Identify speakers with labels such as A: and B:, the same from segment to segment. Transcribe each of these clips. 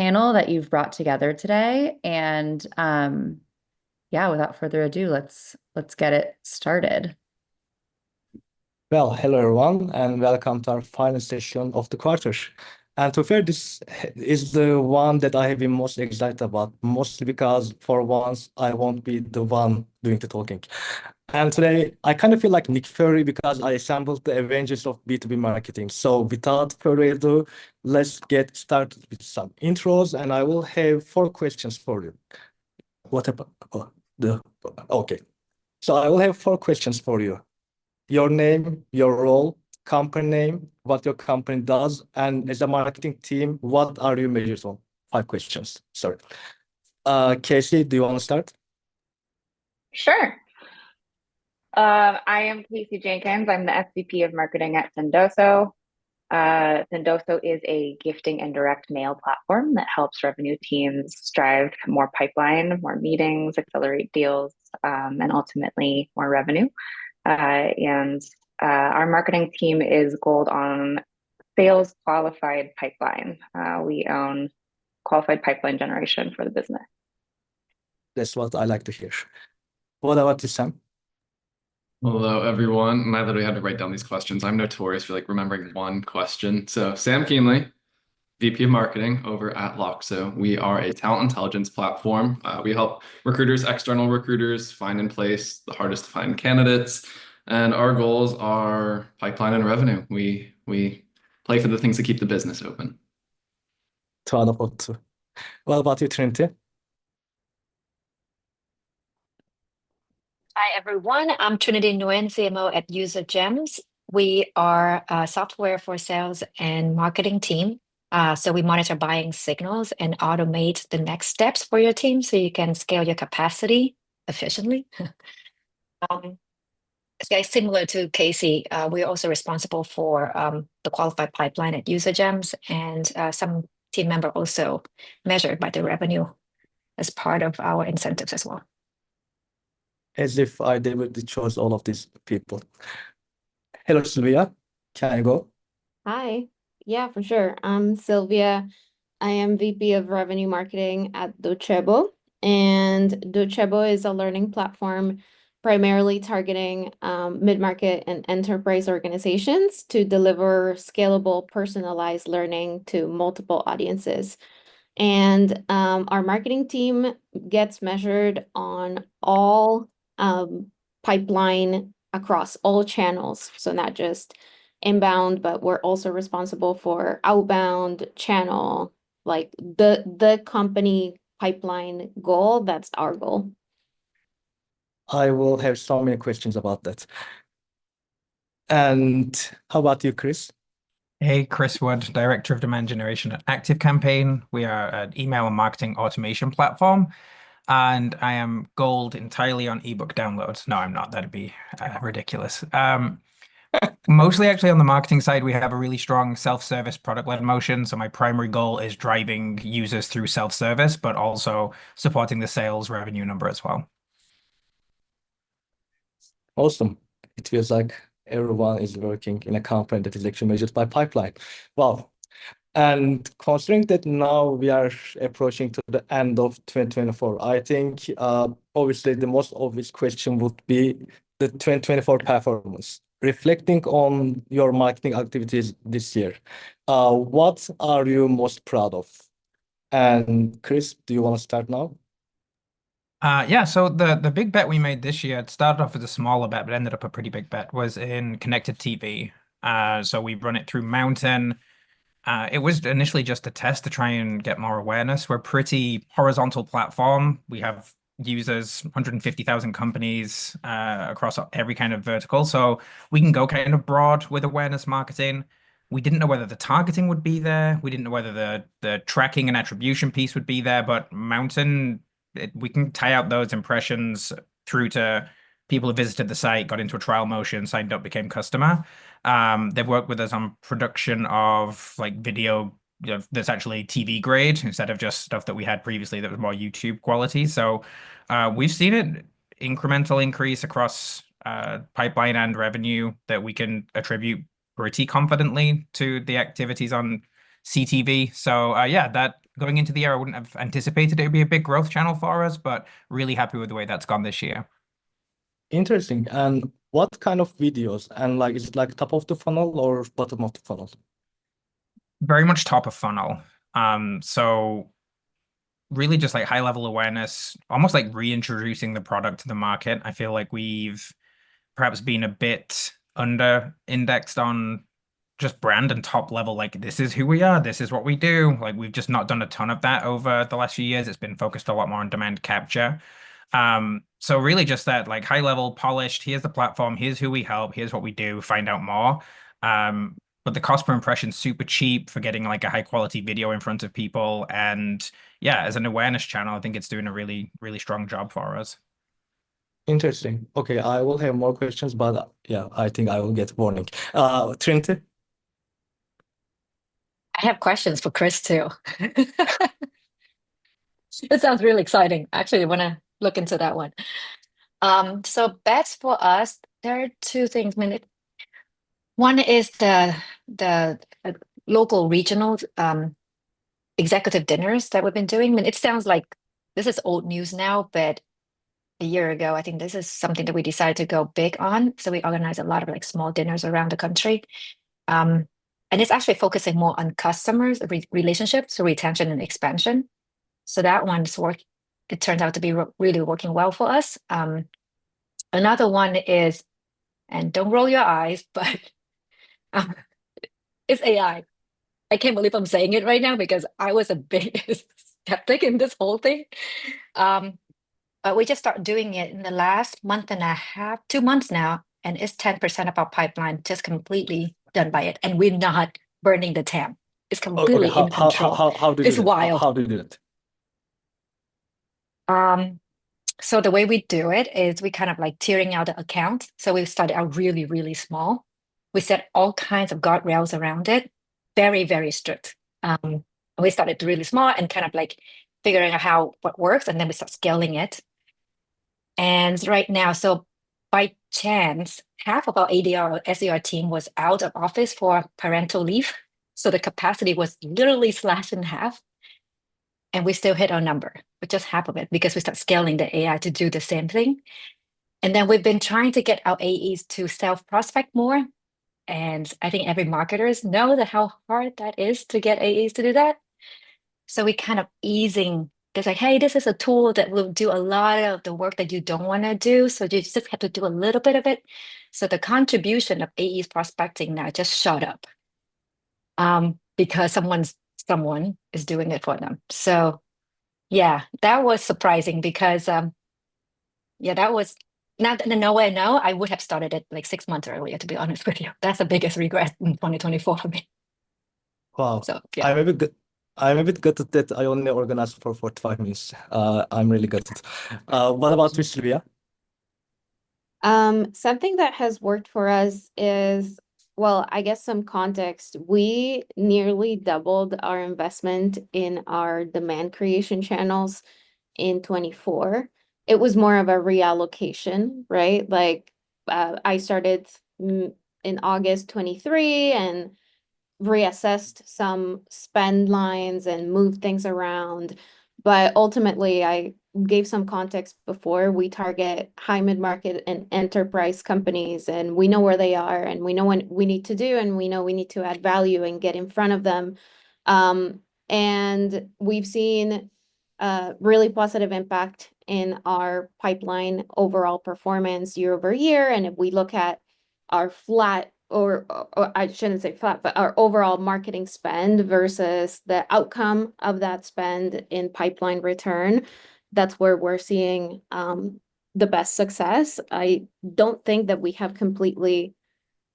A: panel that you've brought together today. And yeah, without further ado, let's get it started.
B: Well, hello everyone, and welcome to our final session of the quarter. And to be fair, this is the one that I have been most excited about, mostly because for once I won't be the one doing the talking. And today I kind of feel like Nick Fury because I assembled the Avengers of B2B marketing. So without further ado, let's get started with some intros, and I will have 4 questions for you. What about the okay? So I will have 4 questions for you: your name, your role, company name, what your company does, and as a marketing team, what are you measured on? 5 questions. Sorry. Casey, do you want to start?
C: Sure. I am Casey Jenkins. I'm the SVP of Marketing at Sendoso. Sendoso is a gifting and direct mail platform that helps revenue teams drive more pipeline, more meetings, accelerate deals, and ultimately more revenue. And our marketing team is gold on sales qualified pipeline. We own qualified pipeline generation for the business.
B: That's what I like to hear. What about you, Sam?
D: Hello, everyone. Now that we had to write down these questions, I'm notorious for remembering one question. So Sam Keenley, VP of Marketing over at Loxo. We are a talent intelligence platform. We help recruiters, external recruiters, find and place the hardest to find candidates. And our goals are pipeline and revenue. We play for the things that keep the business open.
B: What about you, Trinity?
E: Hi, everyone. I'm Trinity Nguyen, CMO at UserGems. We are a software for sales and marketing team. So we monitor buying signals and automate the next steps for your team so you can scale your capacity efficiently. Similar to Casey, we're also responsible for the qualified pipeline at UserGems, and some team member also measured by the revenue as part of our incentives as well.
B: As if I deliberately chose all of these people. Hello, Sylvia. Can I go?
F: Hi. Yeah, for sure. I'm Sylvia. I am VP of Revenue Marketing at Docebo, and Docebo is a learning platform primarily targeting mid-market and enterprise organizations to deliver scalable, personalized learning to multiple audiences. And our marketing team gets measured on all pipeline across all channels. So not just inbound, but we're also responsible for outbound channel, like the company pipeline goal. That's our goal.
B: I will have so many questions about that. And how about you, Chris?
G: Hey, Chris Wood, Director of Demand Generation at ActiveCampaign. We are an email and marketing automation platform, and I am gold entirely on ebook downloads. No, I'm not. That'd be ridiculous. Mostly actually on the marketing side, we have a really strong self-service product-led motion. So my primary goal is driving users through self-service, but also supporting the sales revenue number as well.
B: Awesome. It feels like everyone is working in a company that is actually measured by pipeline. Wow. And considering that now we are approaching to the end of 2024, I think obviously the most obvious question would be the 2024 performance. Reflecting on your marketing activities this year, what are you most proud of? And Chris, do you want to start now?
G: Yeah, so the big bet we made this year, it started off as a smaller bet, but ended up a pretty big bet, was in connected TV. So we run it through Mountain. It was initially just a test to try and get more awareness. We're a pretty horizontal platform. We have users, 150,000 companies across every kind of vertical. So we can go kind of broad with awareness marketing. We didn't know whether the targeting would be there. We didn't know whether the tracking and attribution piece would be there, but Mountain, we can tie out those impressions through to people who visited the site, got into a trial motion, signed up, became customer. They've worked with us on production of video that's actually TV grade instead of just stuff that we had previously that was more YouTube quality. So we've seen it incremental increase across pipeline and revenue that we can attribute pretty confidently to the activities on CTV. So yeah, that going into the year. I wouldn't have anticipated it would be a big growth channel for us, but really happy with the way that's gone this year.
B: Interesting. And what kind of videos? And like, is it like top of the funnel or bottom of the funnel?
G: Very much top of funnel. So really just like high level awareness, almost like reintroducing the product to the market. I feel like we've perhaps been a bit under indexed on just brand and top level, like this is who we are, this is what we do. Like we've just not done a ton of that over the last few years. It's been focused a lot more on demand capture. So really just that like high level polished, here's the platform, here's who we help, here's what we do, find out more. But the cost per impression super cheap for getting like a high quality video in front of people. And yeah, as an awareness channel, I think it's doing a really, really strong job for us.
B: Interesting. Okay, I will have more questions, but yeah, I think I will get warning. Trinity?
E: I have questions for Chris too. It sounds really exciting. Actually, I want to look into that one. So bets for us, there are two things. I mean, one is the local regional executive dinners that we've been doing. I mean, it sounds like this is old news now, but a year ago, I think this is something that we decided to go big on. So we organize a lot of like small dinners around the country. And it's actually focusing more on customers, relationships, so retention and expansion. So that one's it turns out to be really working well for us. Another one is, and don't roll your eyes, but um, it's AI. I can't believe I'm saying it right now because I was a big skeptic in this whole thing. But we just started doing it in the last month and a half, 2 months now, and it's 10% of our pipeline just completely done by it. And we're not burning the TAM. It's
B: Okay,
E: completely in control.
B: how do you
E: It's
B: do that?
E: wild.
B: How do you do that?
E: So the way we do it is we kind of like tiering out the account. So we started out really, really small. We set all kinds of guardrails around it, very, very strict. We started really small and kind of like figuring out what works, and then we start scaling it. And right now, so by chance, half of our ADR or SER team was out of office for parental leave. So the capacity was literally slashed in half. And we still hit our number with just half of it because we start scaling the AI to do the same thing. And then we've been trying to get our AEs to self-prospect more. And I think every marketers know that how hard that is to get AEs to do that. So we kind of easing, it's like, hey, this is a tool that will do a lot of the work that you don't want to do. So you just have to do a little bit of it. So the contribution of AEs prospecting now just shot up because someone is doing it for them. So yeah, that was surprising because yeah, that was not no way. No, I would have started it like 6 months earlier, to be honest with you. That's the biggest regret in 2024 for me.
B: Wow.
E: So yeah.
B: I'm a bit gutted that I only organized for 45 minutes. I'm really gutted. What about you, Sylvia?
F: Something that has worked for us is, well, I guess some context. We nearly doubled our investment in our demand creation channels in 24. It was more of a reallocation, right? Like I started in August 23 and reassessed some spend lines and moved things around. But ultimately, I gave some context before. We target high mid-market and enterprise companies, and we know where they are, and we know what we need to do, and we know we need to add value and get in front of them. And we've seen really positive impact in our pipeline overall performance year over year. And if we look at our flat, or I shouldn't say flat, but our overall marketing spend versus the outcome of that spend in pipeline return, that's where we're seeing the best success. I don't think that we have completely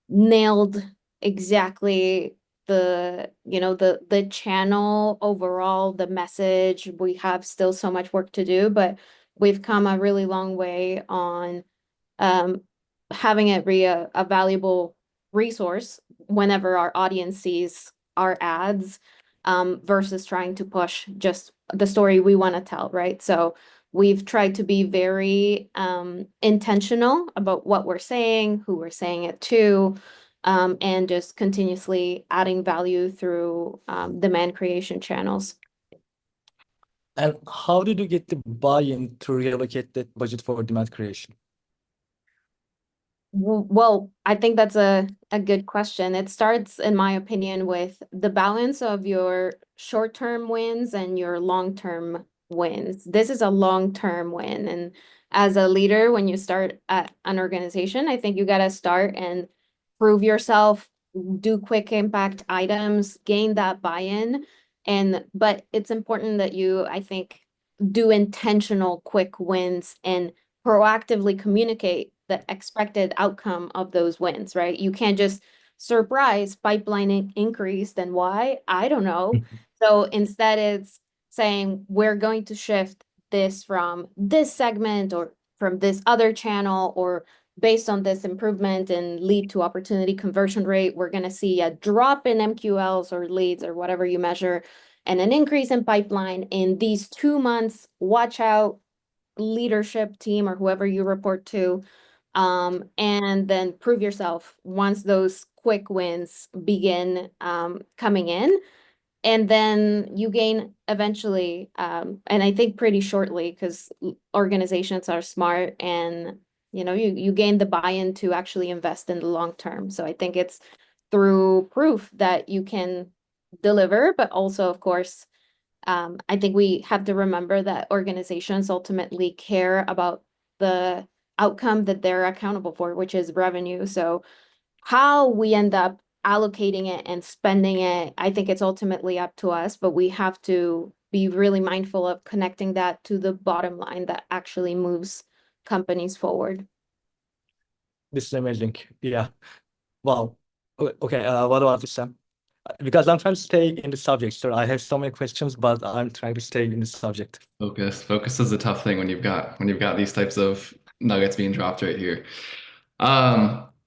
F: nailed exactly the channel overall, the message. We have still so much work to do, but we've come a really long way on having it be a valuable resource whenever our audience sees our ads, versus trying to push just the story we want to tell, right? So we've tried to be very intentional about what we're saying, who we're saying it to, and just continuously adding value through demand creation channels.
B: And how did you get the buy-in to reallocate that budget for demand creation?
F: Well, I think that's a good question. It starts, in my opinion, with the balance of your short-term wins and your long-term wins. This is a long-term win. And as a leader, when you start at an organization, I think you got to start and prove yourself, do quick impact items, gain that buy-in. But it's important that you, I think, do intentional quick wins and proactively communicate the expected outcome of those wins, right? You can't just surprise pipeline increase, then why? I don't know. So instead, it's saying we're going to shift this from this segment or from this other channel, or based on this improvement in lead to opportunity conversion rate, we're going to see a drop in MQLs or leads or whatever you measure, and an increase in pipeline in these 2 months. Watch out, leadership team or whoever you report to, and then prove yourself once those quick wins begin coming in. And then you gain eventually, and I think pretty shortly, because organizations are smart, and you gain the buy-in to actually invest in the long term. So I think it's through proof that you can deliver, but also, of course, I think we have to remember that organizations ultimately care about the outcome that they're accountable for, which is revenue. So how we end up allocating it and spending it, I think it's ultimately up to us, but we have to be really mindful of connecting that to the bottom line that actually moves companies forward.
B: This is amazing. Yeah. Wow. Okay. What about you, Sam? Because I'm trying to stay in the subject, so I have so many questions, but I'm trying to stay in the subject.
D: Focus is a tough thing when you've got these types of nuggets being dropped right here.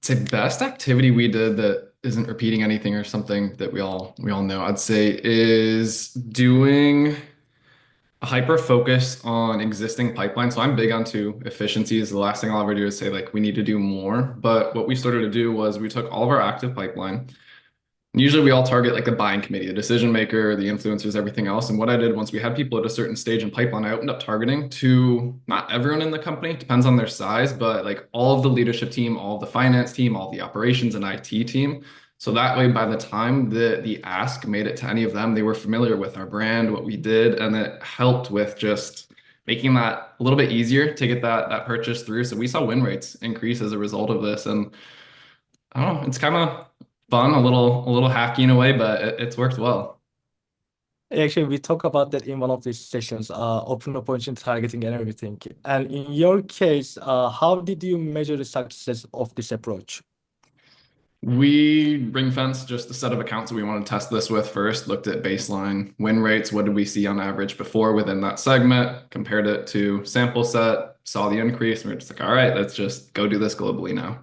D: Say best activity we did that isn't repeating anything or something that we all know, I'd say, is doing a hyper focus on existing pipelines. So I'm big onto efficiencies. The last thing I'll ever do is say like we need to do more. But what we started to do was we took all of our active pipeline. Usually we all target like the buying committee, the decision maker, the influencers, everything else. And what I did once we had people at a certain stage in pipeline, I opened up targeting to not everyone in the company, it depends on their size, but like all of the leadership team, all of the finance team, all the operations and IT team. So that way, by the time the ask made it to any of them, they were familiar with our brand, what we did, and it helped with just making that a little bit easier to get that purchase through. So we saw win rates increase as a result of this. And I don't know, it's kind of fun, a little hacky in a way, but it's worked well.
B: Actually, we talk about that in one of these sessions, open opportunity targeting and everything. And in your case, how did you measure the success of this approach?
D: We ring fence just a set of accounts that we want to test this with first, looked at baseline win rates. What did we see on average before within that segment? Compared it to sample set, saw the increase. And we're just like, all right, let's just go do this globally now.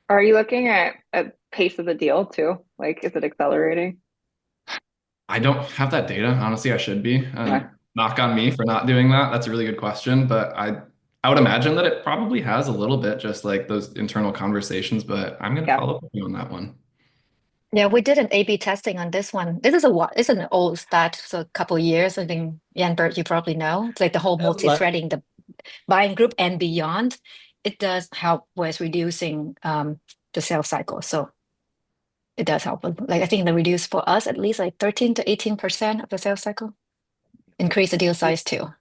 C: Are you looking at pace of the deal too? Like, is it accelerating?
D: I don't have that data. Honestly, I should be.
C: Yeah.
D: Knock on me for not doing that. That's a really good question, but I would imagine that it probably has a little bit, just like those internal conversations, but I'm going to
C: Yeah.
D: follow up with you on that one.
E: Yeah, we did an A/B testing on this one. It's an old stat, so a couple years. I think Bert, you probably know. It's like the whole multi-threading, the buying group and beyond. It does help with reducing the sales cycle. So it does help. Like I think the reduce for us at least like 13 to 18% of the sales cycle. Increase the deal size too.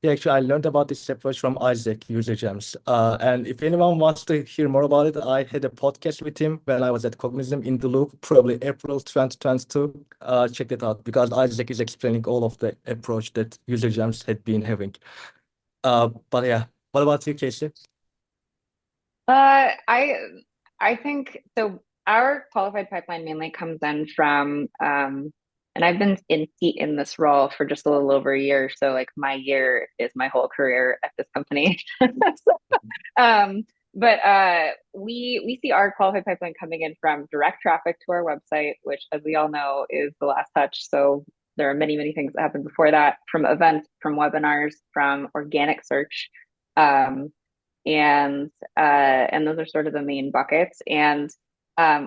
B: Yeah, actually, I learned about this approach from Isaac, UserGems. And if anyone wants to hear more about it, I had a podcast with him when I was at Cognism in the Loop, probably April 2022. Check that out because Isaac is explaining all of the approach that UserGems had been having. But yeah, what about you, Casey?
C: I think so. Our qualified pipeline mainly comes in from, and I've been in this role for just a little over a year. So like my year is my whole career at this company. But we see our qualified pipeline coming in from direct traffic to our website, which, as we all know, is the last touch. So there are many things that happen before that, from events, from webinars, from organic search. And those are sort of the main buckets. And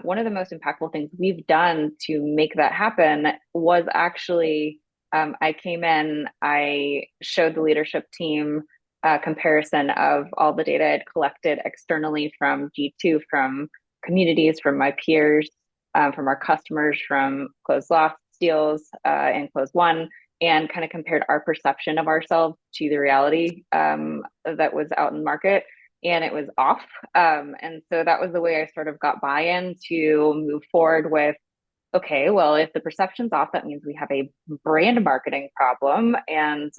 C: one of the most impactful things we've done to make that happen was actually I came in, I showed the leadership team a comparison of all the data I'd collected externally from G2, from communities, from my peers, from our customers, from closed loss deals and closed won, and kind of compared our perception of ourselves to the reality that was out in the market. And it was off. And so that was the way I sort of got buy-in to move forward with, okay, well, if the perception's off, that means we have a brand marketing problem. And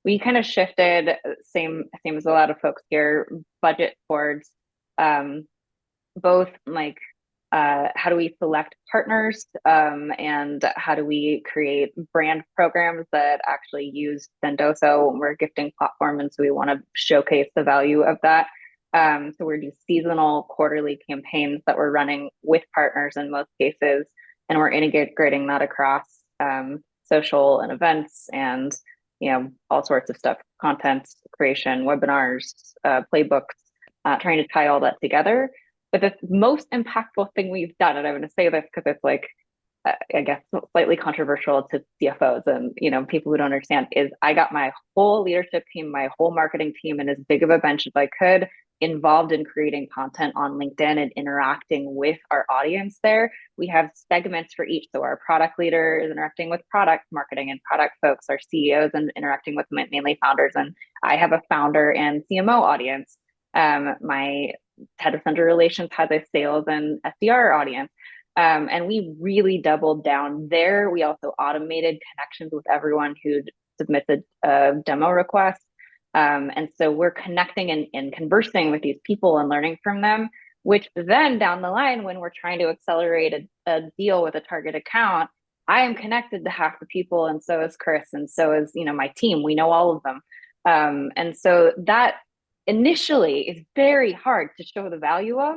C: we kind of shifted, same as a lot of folks here, budget towards both like how do we select partners and how do we create brand programs that actually use Sendoso. We're a gifting platform, and so we want to showcase the value of that. So we're doing seasonal, quarterly campaigns that we're running with partners in most cases, and we're integrating that across social and events and all sorts of stuff, content creation, webinars, playbooks, trying to tie all that together. But the most impactful thing we've done, and I'm going to say this because it's like, I guess, slightly controversial to CFOs and people who don't understand, is I got my whole leadership team, my whole marketing team, and as big of a bench as I could, involved in creating content on LinkedIn and interacting with our audience there. We have segments for each. So our product leader is interacting with product marketing and product folks, our CEOs and interacting with mainly founders. And I have a founder and CMO audience. My head of vendor relations has a sales and SDR audience. And we really doubled down there. We also automated connections with everyone who submitted a demo request. And so we're connecting and conversing with these people and learning from them, which then down the line, when we're trying to accelerate a deal with a target account, I am connected to half the people, and so is Chris, and so is my team. We know all of them. And so that initially is very hard to show the value of.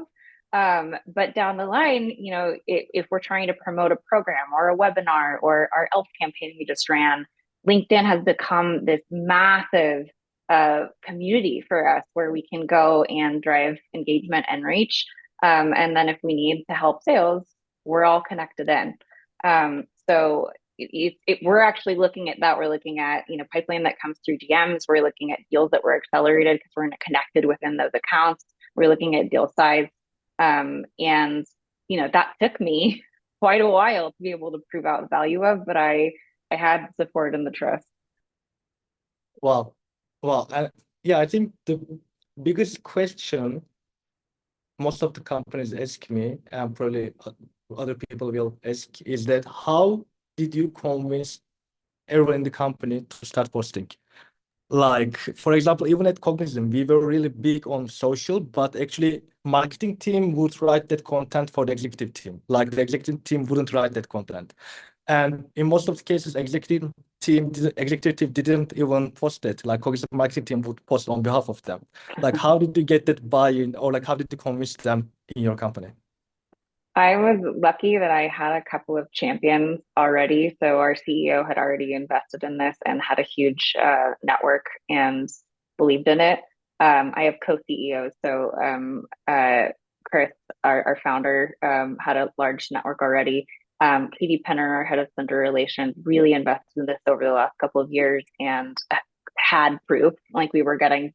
C: But down the line, if we're trying to promote a program or a webinar or our ELF campaign we just ran, LinkedIn has become this massive community for us where we can go and drive engagement and reach. And then if we need to help sales, we're all connected in. So we're actually looking at that. We're looking at pipeline that comes through DMs. We're looking at deals that were accelerated because we're connected within those accounts. We're looking at deal size. And that took me quite a while to be able to prove out the value of, but I had support and the trust.
B: Well, yeah, I think the biggest question most of the companies ask me, and probably other people will ask, is that how did you convince everyone in the company to start posting? Like, for example, even at Cognizant, we were really big on social, but actually marketing team would write that content for the executive team. Like the executive team wouldn't write that content. And in most of the cases, executive team didn't even post it. Like Cognizant marketing team would post on behalf of them. Like, how did you get that buy-in, or like how did you convince them in your company?
C: I was lucky that I had a couple of champions already. So our CEO had already invested in this and had a huge network and believed in it. I have co-CEOs. So Chris, our founder, had a large network already. Katie Penner, our head of vendor relations, really invested in this over the last couple of years and had proof, like we were getting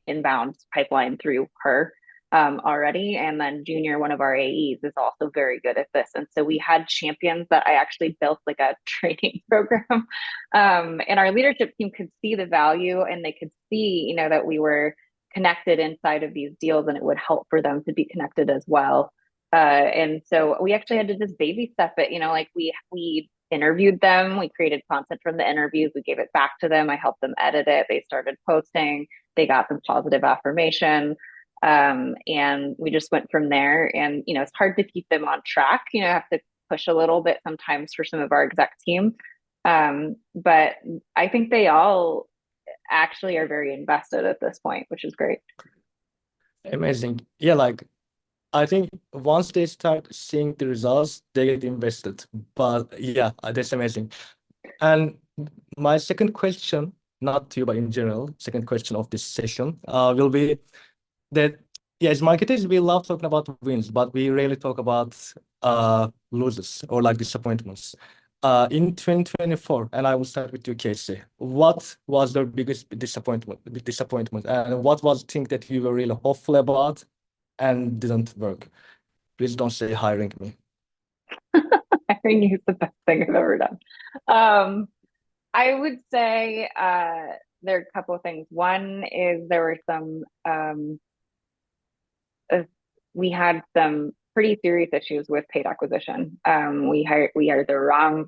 C: inbound pipeline through her already. And then Junior, one of our AEs, is also very good at this. And so we had champions that I actually built like a training program. And our leadership team could see the value, and they could see, that we were connected inside of these deals, and it would help for them to be connected as well. And so we actually had to just baby step it, like we interviewed them, we created content from the interviews, we gave it back to them, I helped them edit it, they started posting, they got some positive affirmation. And we just went from there. And, it's hard to keep them on track. I have to push a little bit sometimes for some of our exec team. But I think they all actually are very invested at this point, which is great.
B: Amazing. Yeah, like I think once they start seeing the results, they get invested. But yeah, that's amazing. And my second question, not to you, but in general, second question of this session will be that, yeah, as marketers, we love talking about wins, but we rarely talk about losses or like disappointments. In 2024, and I will start with you, Casey. What was your biggest disappointment, and what was the thing that you were really hopeful about and didn't work? Please don't say hiring me.
C: Hiring you is the best thing I've ever done. I would say there are a couple of things. One is there were some we had some pretty serious issues with paid acquisition. We hired the wrong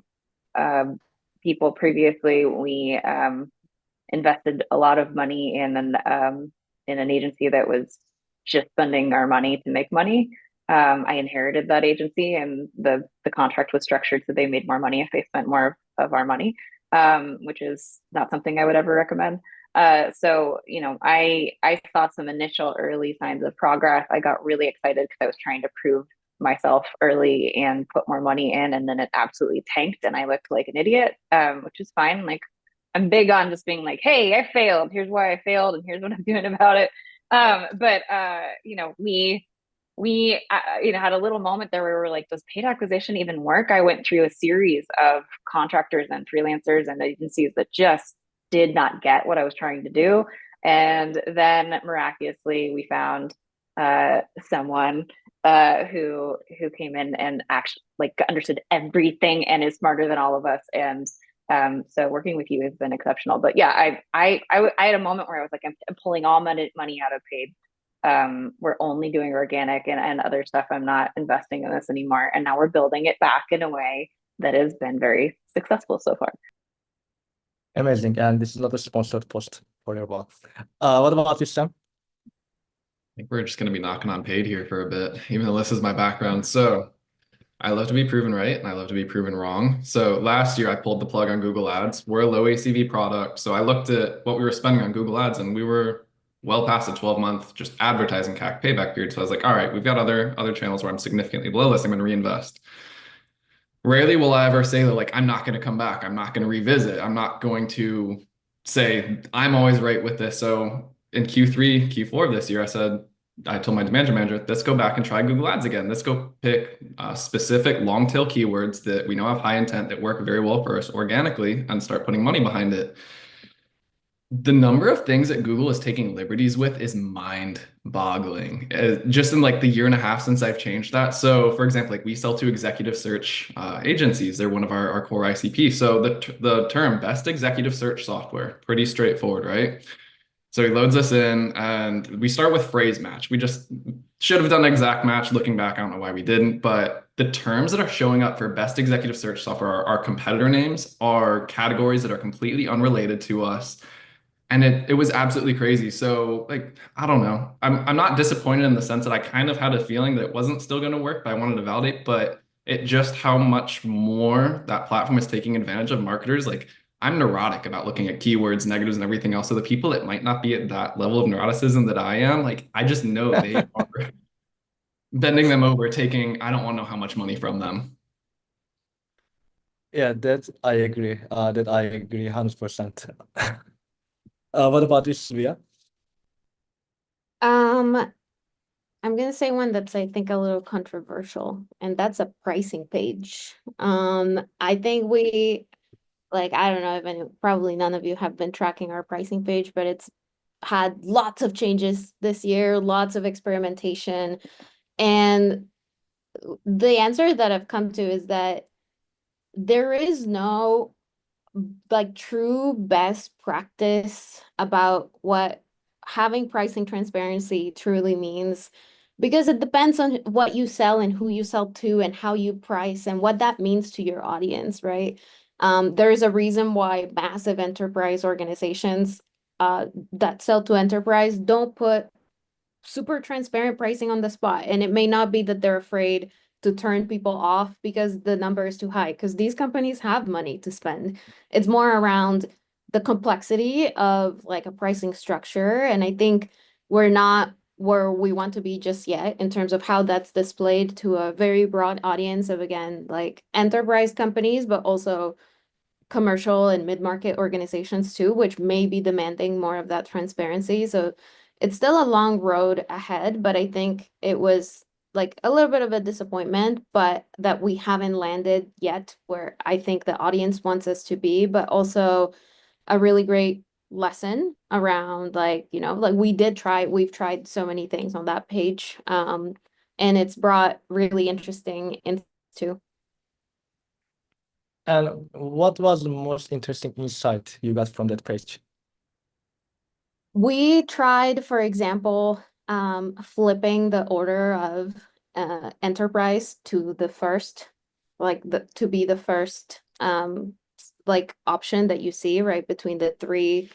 C: people previously. We invested a lot of money in an agency that was just spending our money to make money. I inherited that agency, and the contract was structured so they made more money if they spent more of our money, which is not something I would ever recommend. So I saw some initial early signs of progress. I got really excited because I was trying to prove myself early and put more money in, and then it absolutely tanked, and I looked like an idiot, which is fine. Like, I'm big on just being like, hey, I failed. Here's why I failed, and here's what I'm doing about it. But we had a little moment there where we were like, does paid acquisition even work? I went through a series of contractors and freelancers and agencies that just did not get what I was trying to do. And then miraculously, we found someone who came in and actually understood everything and is smarter than all of us. And so working with you has been exceptional. But yeah, I had a moment where I was like, I'm pulling all money out of paid. We're only doing organic and other stuff. I'm not investing in this anymore. And now we're building it back in a way that has been very successful so far.
B: Amazing. And this is not a sponsored post for your blog. What about you, Sam?
D: I think we're just going to be knocking on paid here for a bit, even though this is my background. So I love to be proven right and I love to be proven wrong. So last year I pulled the plug on Google Ads. We're a low ACV product. So I looked at what we were spending on Google Ads and we were well past a 12-month just advertising CAC payback period. So I was like, all right, we've got other channels where I'm significantly below this. I'm going to reinvest. Rarely will I ever say that, like, I'm not going to come back. I'm not going to revisit. I'm not going to say I'm always right with this. So in Q3, Q4 of this year, I told my demand manager, let's go back and try Google Ads again. Let's go pick specific long tail keywords that we know have high intent that work very well for us organically and start putting money behind it. The number of things that Google is taking liberties with is mind-boggling. Just in like the year and a half since I've changed that. So for example, like we sell to executive search agencies. They're one of our core ICP. So the term best executive search software, pretty straightforward, right? So he loads us in and we start with phrase match. We just should have done exact match. Looking back, I don't know why we didn't, but the terms that are showing up for best executive search software are competitor names, are categories that are completely unrelated to us. And it was absolutely crazy. So like, I don't know. I'm not disappointed in the sense that I kind of had a feeling that it wasn't still going to work, but I wanted to validate. But it just how much more that platform is taking advantage of marketers. Like I'm neurotic about looking at keywords, negatives, and everything else. So the people that might not be at that level of neuroticism that I am, like I just know they are bending them over, taking I don't want to know how much money from them.
B: Yeah, that I agree. 100%. What about you, Sylvia?
F: I'm gonna say one that's I think a little controversial, and that's a pricing page. I think we I don't know if probably none of you have been tracking our pricing page, but it's had lots of changes this year, lots of experimentation, and the answer that I've come to is that there is no true best practice about what having pricing transparency truly means, because it depends on what you sell and who you sell to and how you price and what that means to your audience, right? There is a reason why massive enterprise organizations that sell to enterprise don't put super transparent pricing on the spot. And it may not be that they're afraid to turn people off because the number is too high, because these companies have money to spend. It's more around the complexity of a pricing structure. And I think we're not where we want to be just yet in terms of how that's displayed to a very broad audience of, again, enterprise companies, but also commercial and mid-market organizations too, which may be demanding more of that transparency. So it's still a long road ahead, but I think it was like a little bit of a disappointment, but that we haven't landed yet where I think the audience wants us to be, but also a really great lesson around like, like we've tried so many things on that page. And it's brought really interesting into.
B: And what was the most interesting insight you got from that page?
F: We tried, for example, flipping the order of enterprise to the first, to be the first like option that you see right between the three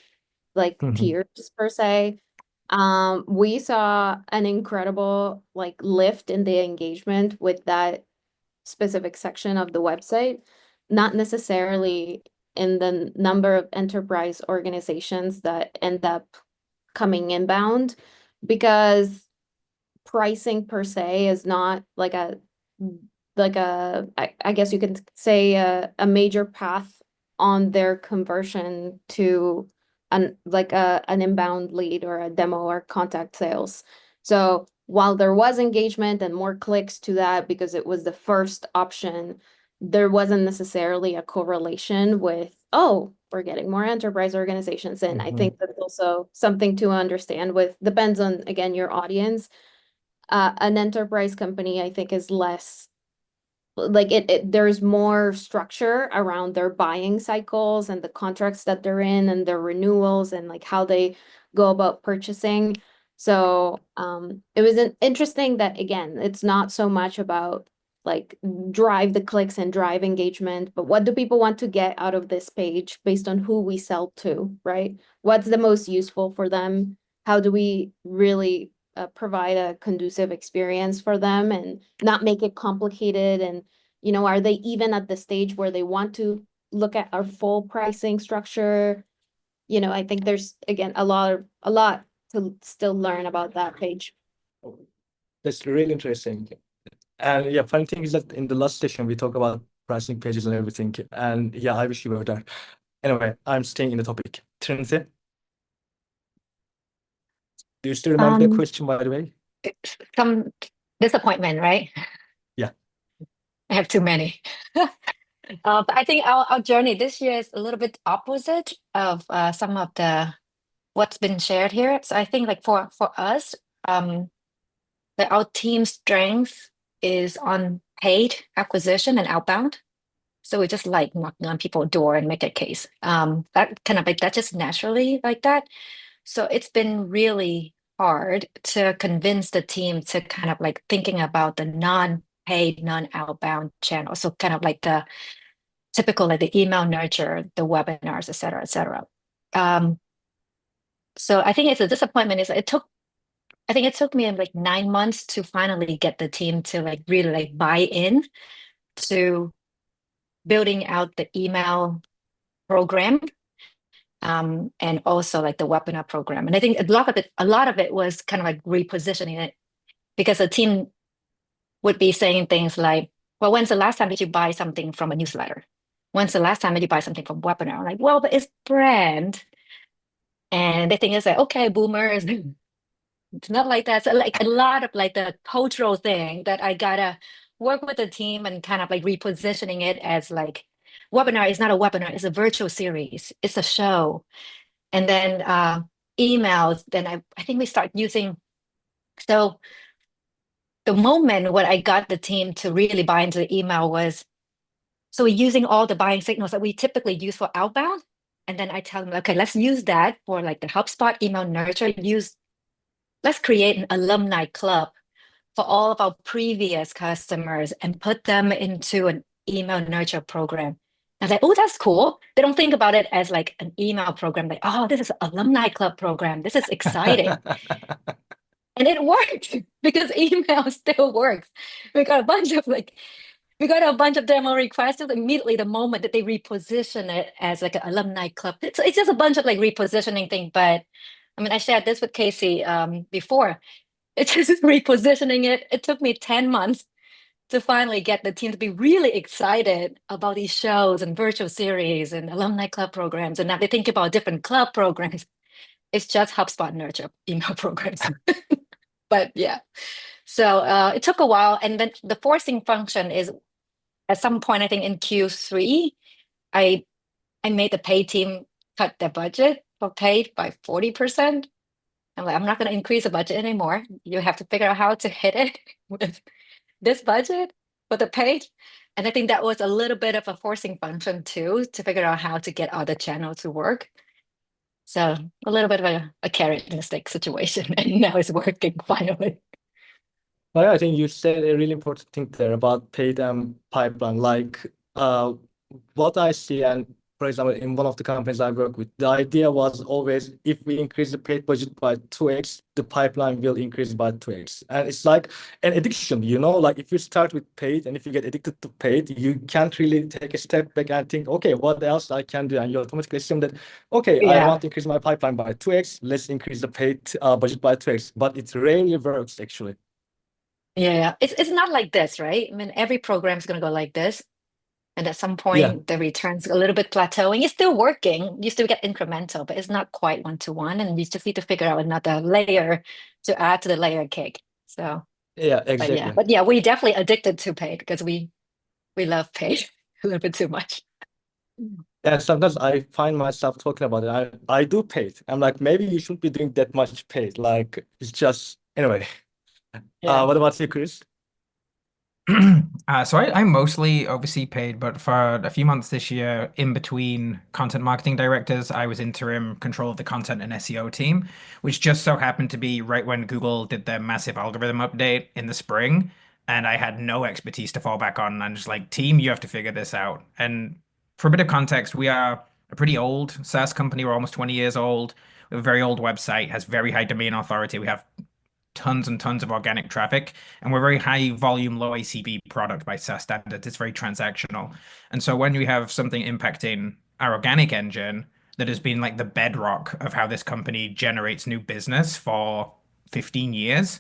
F: like tiers per se. We saw an incredible like lift in the engagement with that specific section of the website, not necessarily in the number of enterprise organizations that end up coming inbound, because pricing per se is not like I guess you can say a major path on their conversion to an inbound lead or a demo or contact sales. So while there was engagement and more clicks to that because it was the first option, there wasn't necessarily a correlation with, oh, we're getting more enterprise organizations in. I think that's also something to understand with, depends on, again, your audience. An enterprise company, I think, is less like there's more structure around their buying cycles and the contracts that they're in and their renewals and like how they go about purchasing. So it was interesting that, again, it's not so much about like drive the clicks and drive engagement, but what do people want to get out of this page based on who we sell to, right? What's the most useful for them? How do we really provide a conducive experience for them and not make it complicated? And, are they even at the stage where they want to look at our full pricing structure? I think there's, again, a lot to still learn about that page.
B: That's really interesting. And yeah, funny thing is that in the last session we talked about pricing pages and everything. And yeah, I wish you were there. Anyway, I'm staying in the topic. Trinity, do you still remember the question, by the way?
E: Some disappointment, right?
B: Yeah.
E: I have too many. But I think our journey this year is a little bit opposite of some of what's been shared here. So I think like for us, that our team strength is on paid acquisition and outbound. So we just like knocking on people's door and make a case. That kind of like that just naturally like that. So it's been really hard to convince the team to kind of like thinking about the non-paid, non-outbound channel. So kind of like the typical like the email nurture, the webinars, et cetera, et cetera. So I think it's a disappointment is I think it took me like 9 months to finally get the team to like really like buy in to building out the email program, and also like the webinar program. And I think a lot of it was kind of like repositioning it, because the team would be saying things like, well, when's the last time did you buy something from a newsletter? When's the last time did you buy something from a webinar? I'm like, well, but it's brand. And they think it's like, okay, boomers. It's not like that. So like a lot of like the cultural thing that I gotta work with the team and kind of like repositioning it as like webinar is not a webinar, it's a virtual series, it's a show. And then emails, then I think we start using, so the moment when I got the team to really buy into the email was, so we're using all the buying signals that we typically use for outbound. And then I tell them, okay, let's use that for like the HubSpot email nurture, let's create an alumni club for all of our previous customers and put them into an email nurture program. I was like, oh, that's cool. They don't think about it as like an email program. Like, oh, this is an alumni club program. This is exciting. And it worked because email still works. We got a bunch of demo requests immediately the moment that they reposition it as like an alumni club. It's just a bunch of like repositioning thing. But I mean, I shared this with Casey before. It's just repositioning it. It took me 10 months to finally get the team to be really excited about these shows and virtual series and alumni club programs. And now they think about different club programs. It's just HubSpot nurture email programs. But yeah, So it took a while, and then the forcing function is at some point, I think in Q3, I I made the pay team cut their budget for paid by 40%. I'm like, I'm not going to increase the budget anymore. You have to figure out how to hit it with this budget for the paid. And I think that was a little bit of a forcing function too, to figure out how to get other channels to work. So a little bit of a carrot and a stick situation, and now it's working finally.
B: But yeah, I think you said a really important thing there about paid and pipeline. Like what I see, and for example, in one of the companies I work with, the idea was always if we increase the paid budget by 2x, the pipeline will increase by 2x. And it's like an addiction, like if you start with paid and if you get addicted to paid, you can't really take a step back and think, okay, what else I can do? And you automatically assume that, okay, I
E: Yeah.
B: want to increase my pipeline by 2x, let's increase the paid budget by 2x. But it rarely works actually.
E: Yeah. It's not like this, right? I mean, every program is going to go like this. And at some
B: Yeah.
E: point, the return's a little bit plateauing. It's still working. You still get incremental, but it's not quite one-to-one. And you just need to figure out another layer to add to the layer cake. So,
B: Yeah,
E: but yeah,
B: exactly.
E: we definitely addicted to paid because we love paid a little bit too much.
B: And sometimes I find myself talking about it. I do paid. I'm like, maybe you shouldn't be doing that much paid. Like, it's just, anyway.
E: Yeah.
B: What about you, Chris?
G: So I mostly oversee paid, but for a few months this year, in between content marketing directors, I was interim control of the content and SEO team, which just so happened to be right when Google did their massive algorithm update in the spring. And I had no expertise to fall back on. And just like, team, you have to figure this out. And for a bit of context, we are a pretty old SaaS company. We're almost 20 years old. We have a very old website, has very high domain authority. We have tons and tons of organic traffic, and we're a very high volume, low ACV product by SaaS standards. It's very transactional. And so when we have something impacting our organic engine that has been like the bedrock of how this company generates new business for 15 years,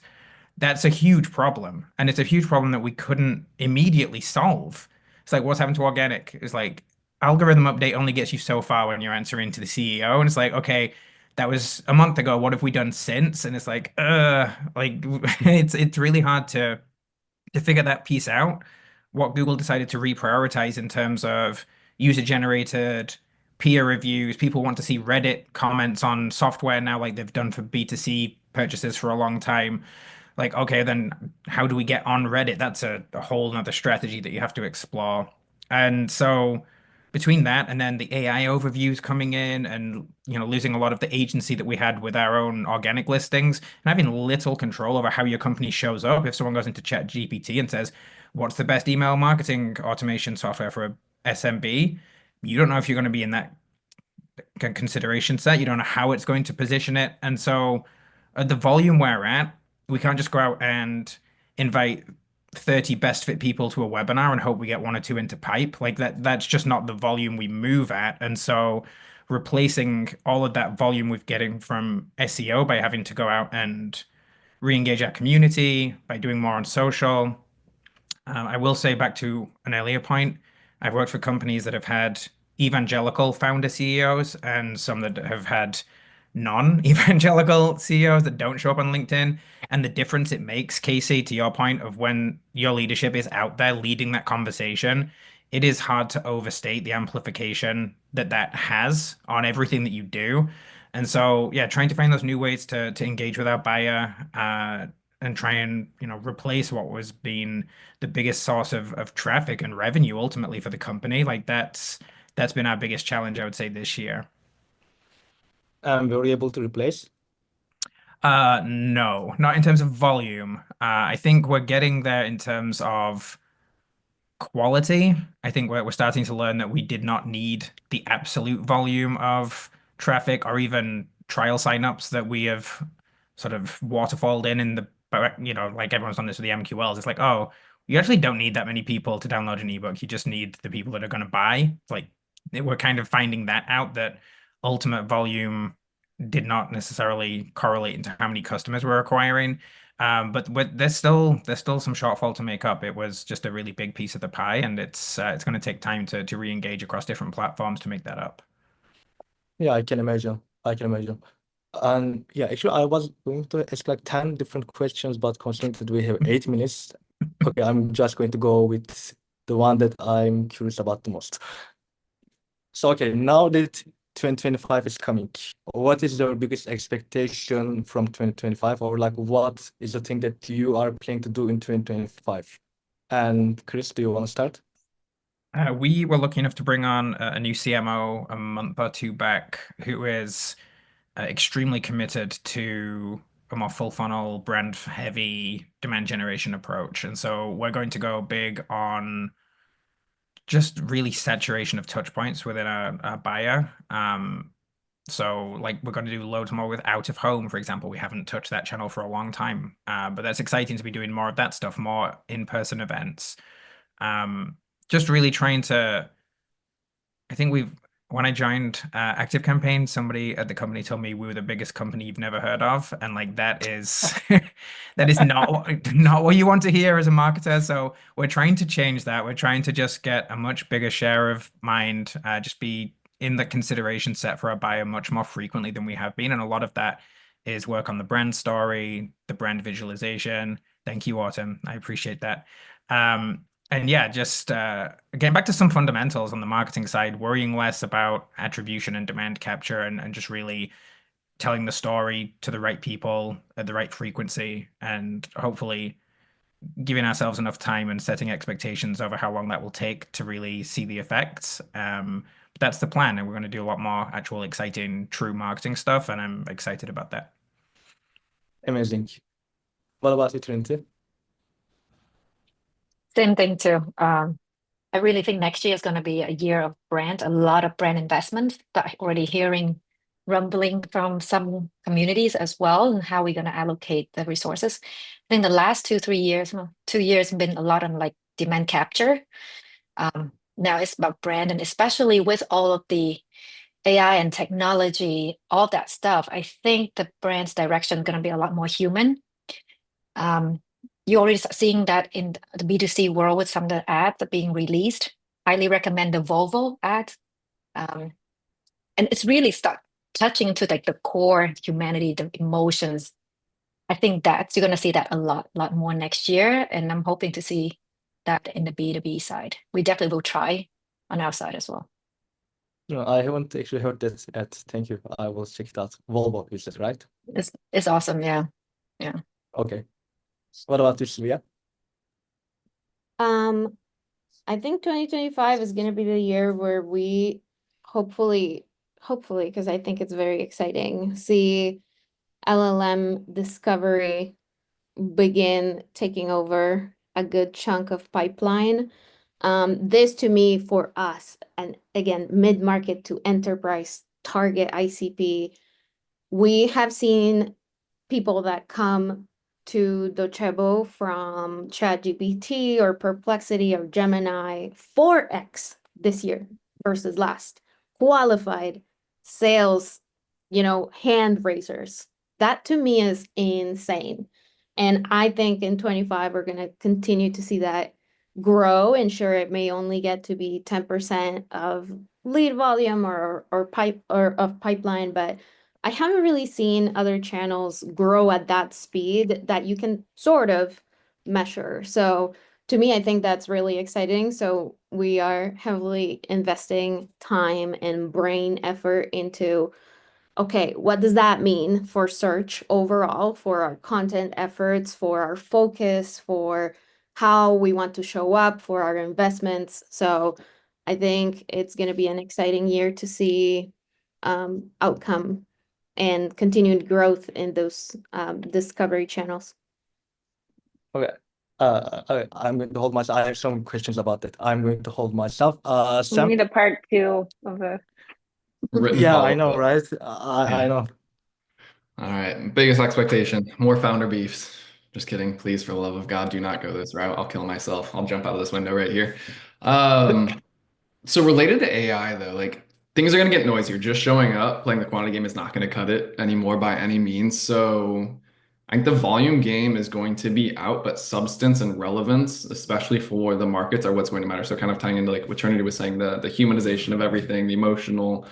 G: that's a huge problem. And it's a huge problem that we couldn't immediately solve. It's like, what's happened to organic? It's like algorithm update only gets you so far when you're answering to the CEO. And it's like, okay, that was a month ago. What have we done since? And it's like it's really hard to figure that piece out. What Google decided to reprioritize in terms of user generated peer reviews. People want to see Reddit comments on software now, like they've done for B2C purchases for a long time. Like, okay, then how do we get on Reddit? That's a whole nother strategy that you have to explore. And so between that and then the AI overviews coming in and losing a lot of the agency that we had with our own organic listings and having little control over how your company shows up. If someone goes into Chat GPT and says, what's the best email marketing automation software for a SMB? You don't know if you're going to be in that consideration set. You don't know how it's going to position it. And so at the volume we're at, we can't just go out and invite 30 best fit people to a webinar and hope we get one or two into pipe. Like that's just not the volume we move at. And so replacing all of that volume we're getting from SEO by having to go out and re-engage our community, by doing more on social. I will say back to an earlier point, I've worked for companies that have had evangelical founder CEOs and some that have had non-evangelical CEOs that don't show up on LinkedIn. And the difference it makes, Casey, to your point of when your leadership is out there leading that conversation, it is hard to overstate the amplification that that has on everything that you do. And so, yeah, trying to find those new ways to engage with our buyer, and try and replace what was being the biggest source of traffic and revenue ultimately for the company. Like that's been our biggest challenge, I would say, this year.
B: And were you able to replace?
G: No, not in terms of volume. I think we're getting there in terms of quality. I think we're starting to learn that we did not need the absolute volume of traffic or even trial signups that we have sort of waterfalled in the, like everyone's done this with the MQLs. It's like, oh, you actually don't need that many people to download an ebook. You just need the people that are going to buy. It's like we're kind of finding that out, that ultimate volume did not necessarily correlate into how many customers we're acquiring. But there's still some shortfall to make up. It was just a really big piece of the pie, and it's going to take time to re-engage across different platforms to make that up.
B: Yeah, I can imagine. I can imagine. And yeah, actually, I was going to ask like 10 different questions, but considering that we have 8 minutes, okay, I'm just going to go with the one that I'm curious about the most. So, okay, now that 2025 is coming, what is your biggest expectation from 2025, or like what is the thing that you are planning to do in 2025? And Chris, do you want to start?
G: We were lucky enough to bring on a new CMO a month or two back who is extremely committed to a more full funnel, brand heavy demand generation approach. And so we're going to go big on just really saturation of touch points within a buyer. So like we're going to do loads more with out of home, for example. We haven't touched that channel for a long time, but that's exciting to be doing more of that stuff, more in-person events. Just really trying to, I think when I joined ActiveCampaign, somebody at the company told me we were the biggest company you've never heard of, and like that is that is not what you want to hear as a marketer. So we're trying to change that. We're trying to just get a much bigger share of mind, just be in the consideration set for our buyer much more frequently than we have been, and a lot of that is work on the brand story, the brand visualization. Thank you, Autumn. I appreciate that. And yeah, just getting back to some fundamentals on the marketing side, worrying less about attribution and demand capture and just really telling the story to the right people at the right frequency and hopefully giving ourselves enough time and setting expectations over how long that will take to really see the effects. But that's the plan, and we're going to do a lot more actual exciting, true marketing stuff, and I'm excited about that.
B: Amazing. What about you, Trinity?
E: Same thing too. I really think next year is going to be a year of brand, a lot of brand investment. But already hearing rumbling from some communities as well, and how we're going to allocate the resources. I think the last 2 3 years, no, 2 years have been a lot on like demand capture. Now it's about brand, and especially with all of the AI and technology, all that stuff, I think the brand's direction is going to be a lot more human. You're already seeing that in the B2C world with some of the ads that are being released. Highly recommend the Volvo ad. And it's really start touching into like the core humanity, the emotions. I think that you're going to see that a lot more next year. And I'm hoping to see that in the B2B side. We definitely will try on our side as well.
B: No, I haven't actually heard that yet. Thank you. I will check it out. Volvo, you said, right?
E: It's awesome. Yeah.
B: Okay. What about you, Sylvia?
F: I think 2025 is going to be the year where we hopefully, because I think it's very exciting, see LLM discovery begin taking over a good chunk of pipeline. This to me for us, and again, mid-market to enterprise target ICP, we have seen people that come to Docebo from ChatGPT or Perplexity or Gemini 4x this year versus last. Qualified sales, hand raisers. That to me is insane. And I think in 25, we're going to continue to see that grow. And sure, it may only get to be 10% of lead volume or of pipeline, but I haven't really seen other channels grow at that speed that you can sort of measure. So to me, I think that's really exciting. So we are heavily investing time and brain effort into, okay, what does that mean for search overall, for our content efforts, for our focus, for how we want to show up, for our investments. So I think it's going to be an exciting year to see outcome and continued growth in those discovery channels.
B: Okay. I'm going to hold myself. I have some questions about that. I'm going to hold myself.
C: We
B: Sam.
C: need a part 2 of the
D: Written
B: Yeah, I know,
D: follow-up.
B: right?
D: Yeah.
B: I know.
D: All right. Biggest expectation, more founder beefs. Just kidding. Please, for the love of God, do not go this route. I'll kill myself. I'll jump out of this window right here. So related to AI though, like things are gonna get noisier. Just showing up, playing the quantity game is not gonna cut it anymore by any means. So I think the volume game is going to be out, but substance and relevance, especially for the markets, are what's going to matter. So kind of tying into like what Trinity was saying, the humanization of everything, the emotional,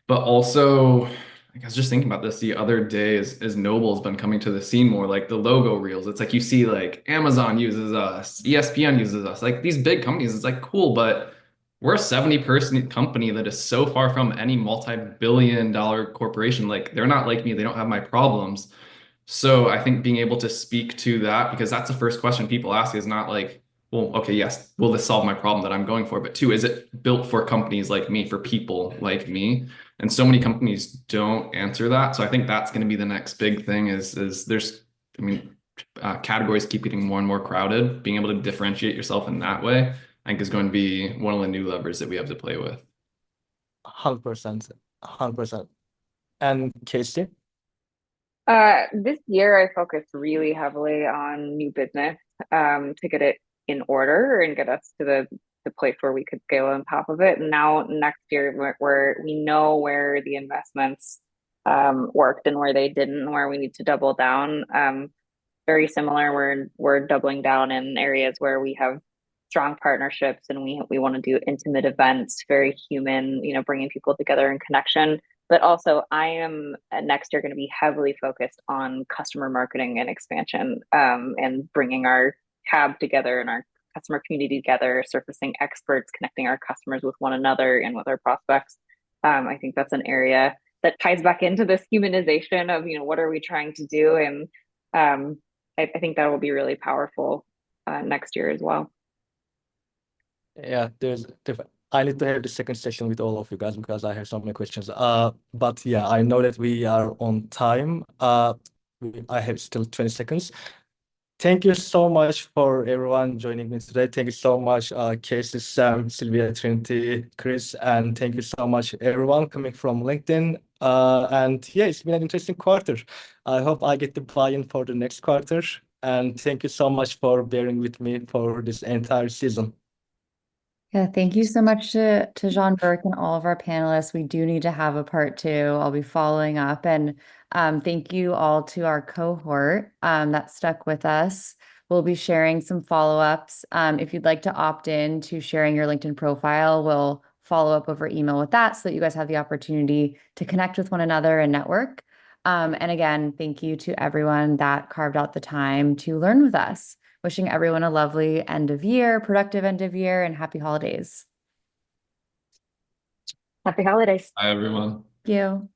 D: but also I was just thinking about this the other day as Noble's been coming to the scene more, like the logo reels. It's like you see like Amazon uses us, ESPN uses us, like these big companies. It's like cool, but we're a 70-person company that is so far from any multi-billion-dollar corporation. Like they're not like me, they don't have my problems. So I think being able to speak to that, because that's the first question people ask, is not like, well, okay, yes, will this solve my problem that I'm going for? But two, is it built for companies like me, for people like me? And so many companies don't answer that. So I think that's going to be the next big thing is there's, I mean, categories keep getting more and more crowded. Being able to differentiate yourself in that way, I think is going to be one of the new levers that we have to play with.
B: 100%, 100%. And Casey?
C: This year I focused really heavily on new business to get it in order and get us to the place where we could scale on top of it. And now next year we know where the investments worked and where they didn't, and where we need to double down. Very similar. We're doubling down in areas where we have strong partnerships, and we want to do intimate events, very human, bringing people together and connection. But also, I am next year going to be heavily focused on customer marketing and expansion, and bringing our tab together and our customer community together, surfacing experts, connecting our customers with one another and with our prospects. I think that's an area that ties back into this humanization of, what are we trying to do? And I think that will be really powerful next year as well.
B: Yeah, I need to have the second session with all of you guys because I have so many questions. But yeah, I know that we are on time. I have still 20 seconds. Thank you so much for everyone joining me today. Thank you so much, Casey, Sam, Sylvia, Trinity, Chris, and thank you so much, everyone coming from LinkedIn. And yeah, it's been an interesting quarter. I hope I get the buy-in for the next quarter. And thank you so much for bearing with me for this entire season.
A: Yeah, thank you so much to Jean-Burk and all of our panelists. We do need to have a part 2. I'll be following up. And thank you all to our cohort that stuck with us. We'll be sharing some follow-ups. If you'd like to opt in to sharing your LinkedIn profile, we'll follow up over email with that so that you guys have the opportunity to connect with one another and network. And again, thank you to everyone that carved out the time to learn with us. Wishing everyone a lovely end of year, productive end of year, and happy holidays.
C: Happy holidays.
D: Hi, everyone.
A: Thank you.